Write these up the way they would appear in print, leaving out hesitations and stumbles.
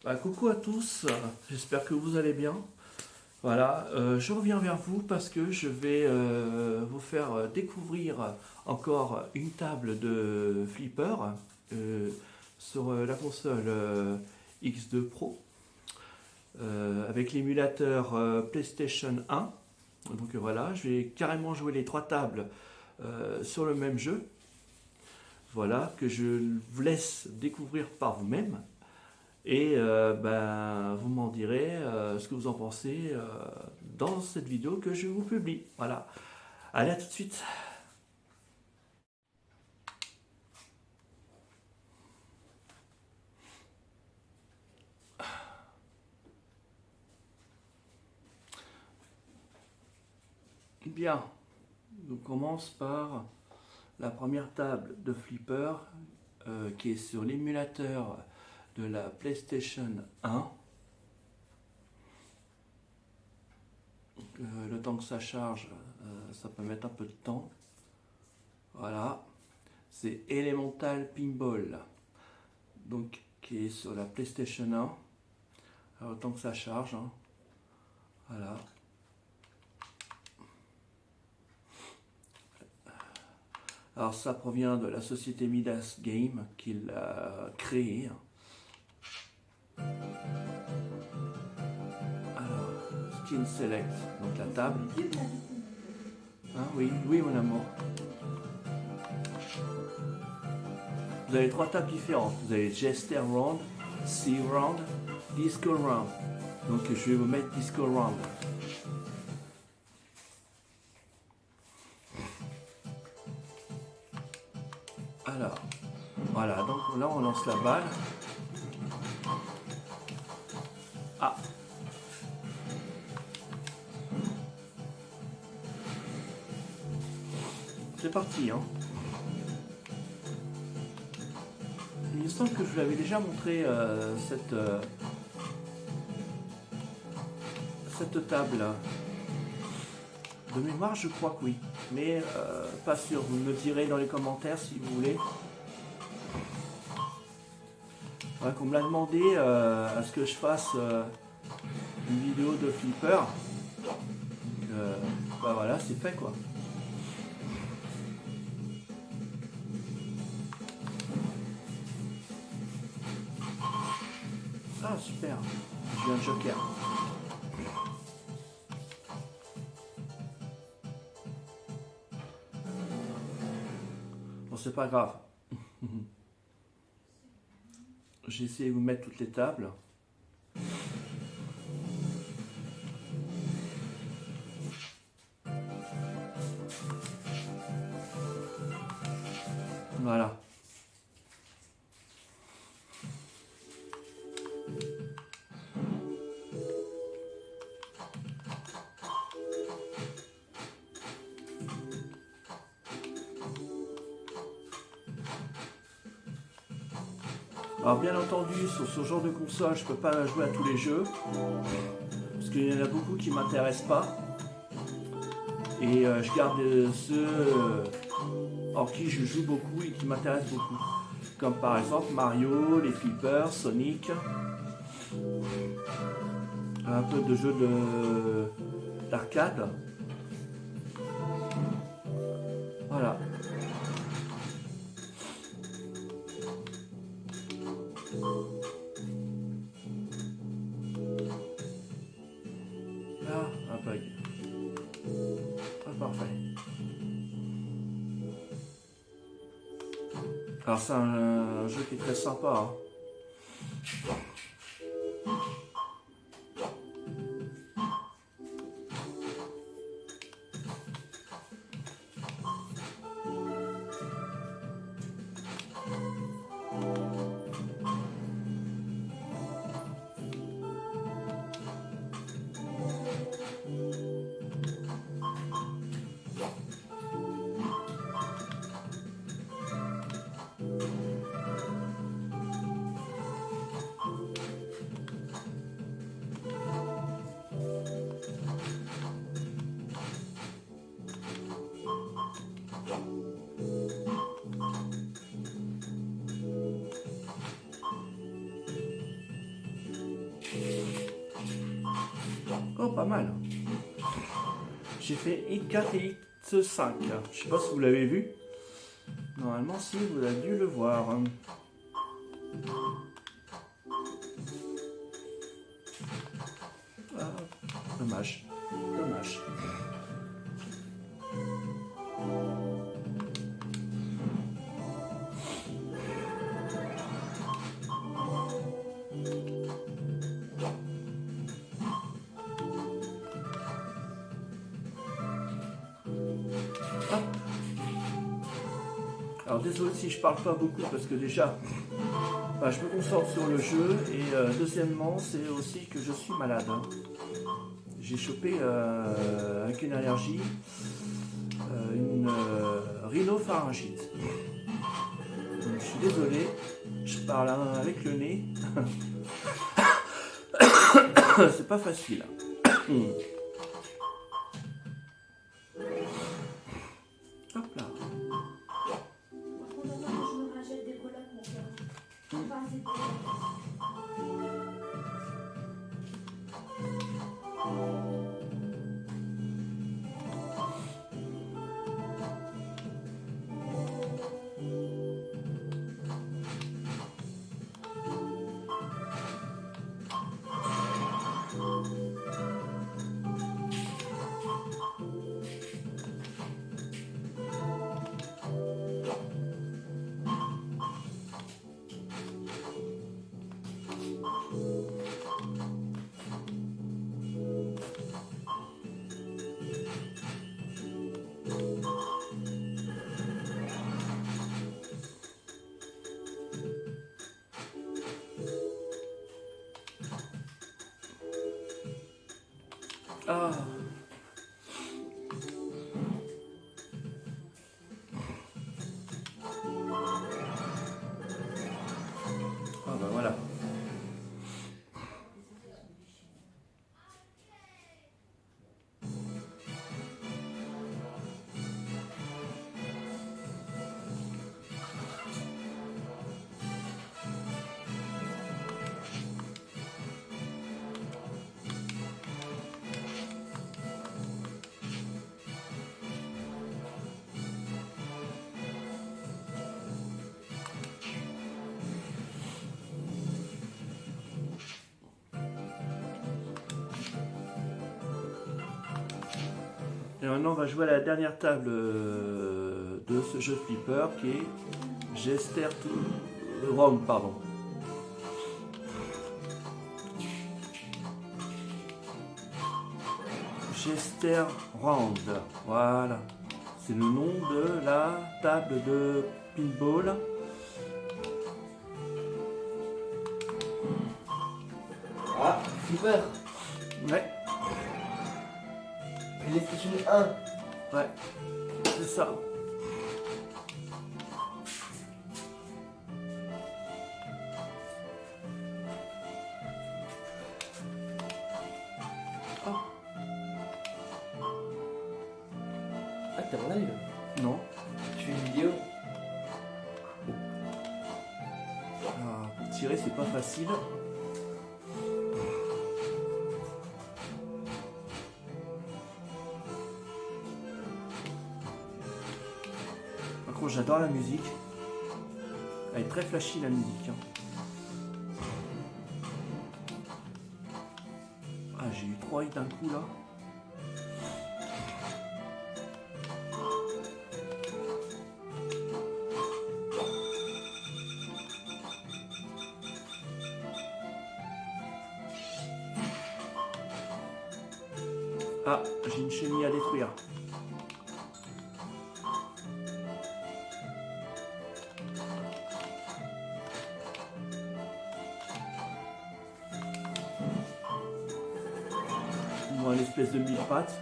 Coucou à tous, j'espère que vous allez bien. Voilà, je reviens vers vous parce que je vais vous faire découvrir encore une table de flipper sur la console X2 Pro avec l'émulateur PlayStation 1. Donc voilà, je vais carrément jouer les trois tables sur le même jeu. Voilà, que je vous laisse découvrir par vous-même. Et vous m'en direz ce que vous en pensez dans cette vidéo que je vous publie. Voilà. Allez, à tout de suite. Bien. On commence par la première table de flipper qui est sur l'émulateur de la PlayStation 1. Le temps que ça charge, ça peut mettre un peu de temps. Voilà. C'est Elemental Pinball. Donc, qui est sur la PlayStation 1. Alors, le temps que ça charge. Hein. Voilà. Alors ça provient de la société Midas Game qui l'a créé. Alors, Skin Select, donc la table. Hein, oui, oui mon amour. Vous avez trois tables différentes. Vous avez Jester Round, C Round, Disco Round. Donc je vais vous mettre Disco Round. Alors, voilà, donc là on lance la balle. Ah. C'est parti, hein. Il me semble que je vous l'avais déjà montré cette table là. De mémoire, je crois que oui, mais pas sûr. Vous me direz dans les commentaires si vous voulez. Ouais, qu'on me l'a demandé à ce que je fasse une vidéo de flipper. Voilà, c'est fait quoi. Ah super, j'ai un joker. Bon, c'est pas grave. J'ai essayé de vous mettre toutes les tables. Voilà. Alors bien entendu, sur ce genre de console, je peux pas jouer à tous les jeux. Parce qu'il y en a beaucoup qui m'intéressent pas. Et je garde ceux en qui je joue beaucoup et qui m'intéressent beaucoup. Comme par exemple Mario, les flippers, Sonic. Un peu de jeux d'arcade. Voilà. Là, un bug. Ah, parfait. Alors c'est un jeu qui est très sympa. Hein. pas mal. J'ai fait X4 et X5. Je sais pas si vous l'avez vu. Normalement, si, vous avez dû le voir. Ah, dommage. Dommage. Alors désolé si je parle pas beaucoup parce que déjà bah, je me concentre sur le jeu et deuxièmement c'est aussi que je suis malade. J'ai chopé avec une allergie une rhinopharyngite. Donc, je suis désolé, je parle avec le nez. C'est pas facile. Hop là. Ah. Ah bah voilà. Et maintenant on va jouer à la dernière table de ce jeu flipper qui est Gester Round, pardon. Gester Round, voilà. C'est le nom de la table de pinball. Ah, flipper. Ouais, PlayStation 1. ouais, c'est ça. Oh, Ah, t'es en live? non. Tu fais une vidéo? Ah, pour tirer, c'est pas facile. Par contre, j'adore la musique. Elle est très flashy, la musique. Ah, j'ai eu 3 hits d'un coup là. Ah, j'ai une chenille à détruire. Moi, l'espèce de mille pattes.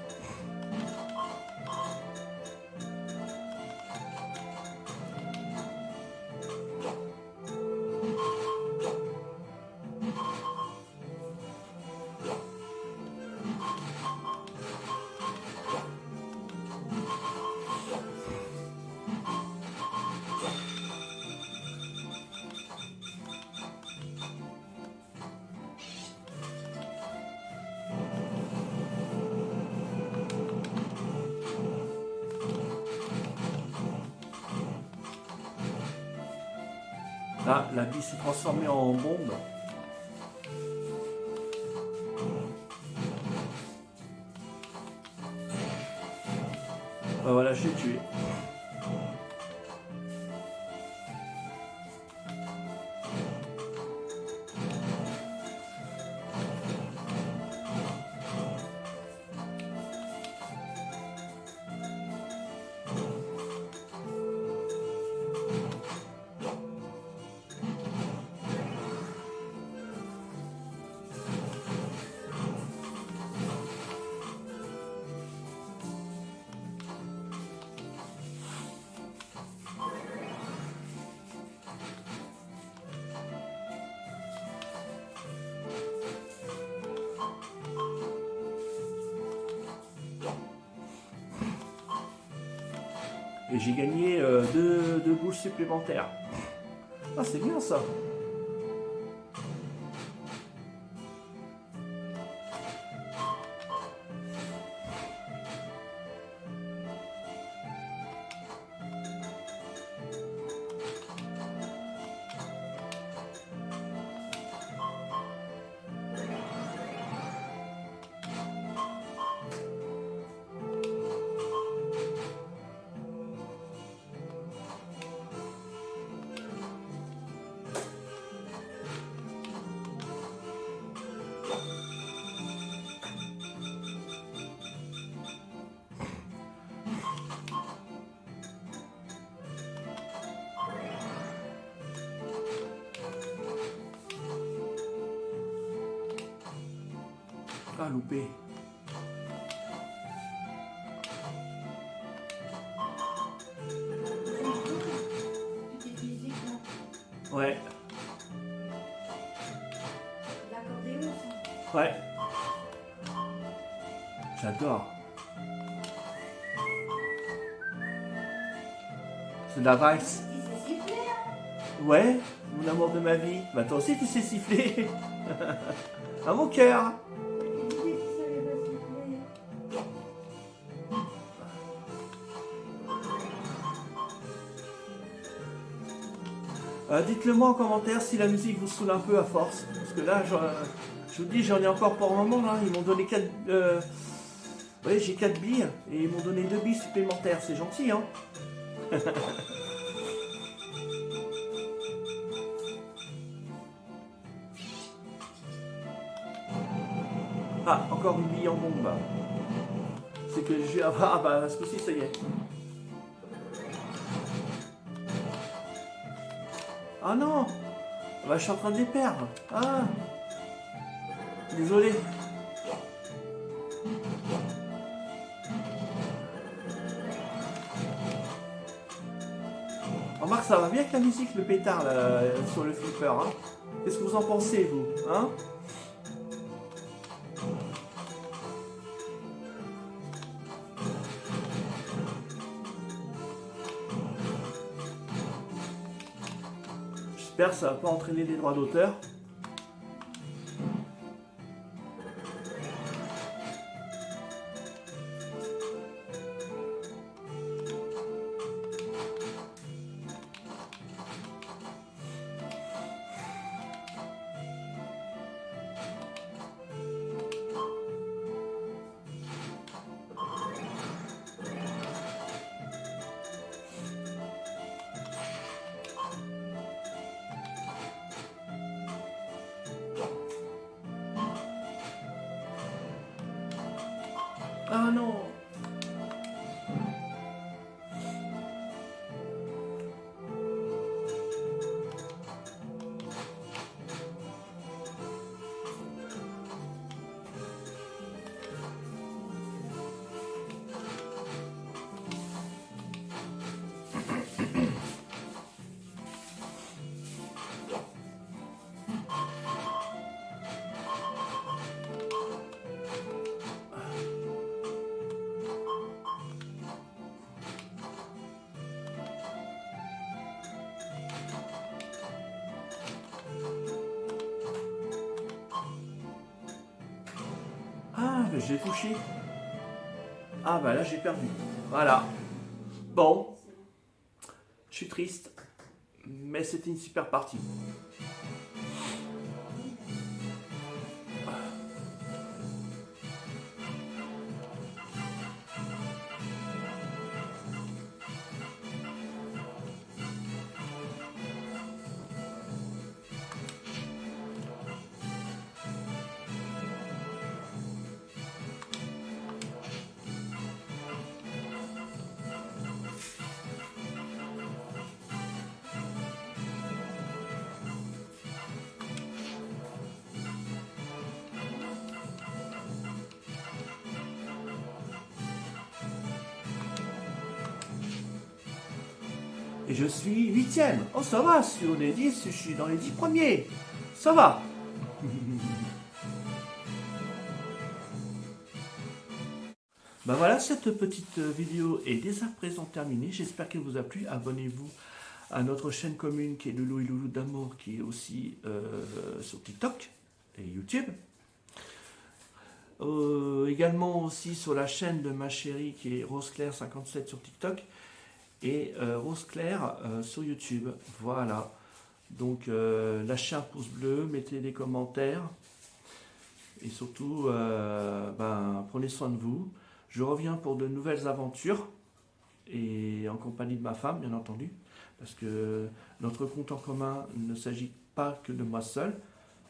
Là, la bille s'est transformée en bombe. Voilà, je l'ai tué. Et j'ai gagné deux boules supplémentaires. Ah, c'est bien ça. Ah, loupé. Ouais. L'accordéon, ça. Ouais. J'adore. C'est de la valse. Il s'est sifflé, hein. Ouais, mon amour de ma vie. Bah toi aussi tu sais siffler. À mon cœur. Il disait qu'il savait pas siffler. Dites-le moi en commentaire si la musique vous saoule un peu à force. Parce que là, je vous dis, j'en ai encore pour un moment. Là. Ils m'ont donné 4... oui, j'ai 4 billes. Et ils m'ont donné 2 billes supplémentaires. C'est gentil, hein. Ah, encore une bille en bombe. C'est que je vais avoir... Ah bah, ce coup-ci, ça y est. Ah non. Bah, je suis en train de les perdre. Ah. Désolé. Remarque, ça va bien avec la musique, le pétard là, sur le flipper. Hein. Qu'est-ce que vous en pensez, vous, hein? J'espère que ça va pas entraîner des droits d'auteur. Ah non. Ah, mais j'ai touché. Ah bah là j'ai perdu. Voilà. Bon. Je suis triste. mais c'était une super partie. Et je suis 8e. Oh, ça va, sur les 10, je suis dans les 10 premiers. Ça va. Ben voilà, cette petite vidéo est dès à présent terminée. J'espère qu'elle vous a plu. Abonnez-vous à notre chaîne commune qui est Loulou et Loulou d'amour, qui est aussi sur TikTok et YouTube. Également aussi sur la chaîne de ma chérie qui est Rose Claire 57 sur TikTok et Rose Claire sur YouTube. Voilà. Donc lâchez un pouce bleu, mettez des commentaires et surtout prenez soin de vous. Je reviens pour de nouvelles aventures et en compagnie de ma femme, bien entendu, parce que notre compte en commun ne s'agit pas que de moi seul.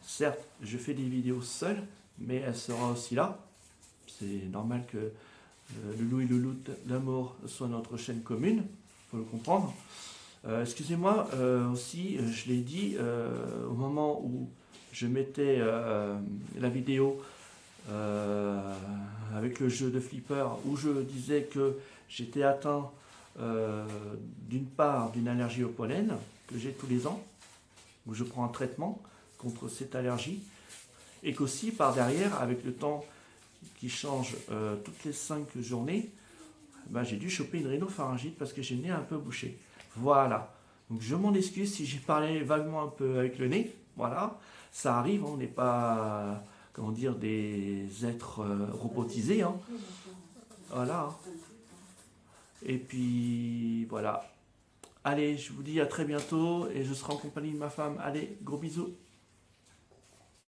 Certes, je fais des vidéos seul, mais elle sera aussi là. C'est normal que Loulou et Loulou d'amour soit notre chaîne commune, il faut le comprendre. Excusez-moi aussi, je l'ai dit au moment où je mettais la vidéo avec le jeu de flipper, où je disais que j'étais atteint d'une part d'une allergie au pollen que j'ai tous les ans, où je prends un traitement contre cette allergie, et qu'aussi par derrière, avec le temps qui change toutes les 5 journées, j'ai dû choper une rhinopharyngite parce que j'ai le nez un peu bouché. Voilà. Donc je m'en excuse si j'ai parlé vaguement un peu avec le nez. Voilà. Ça arrive, on n'est pas, comment dire, des êtres robotisés. Hein. Voilà. Et puis, voilà. Allez, je vous dis à très bientôt et je serai en compagnie de ma femme. Allez, gros bisous.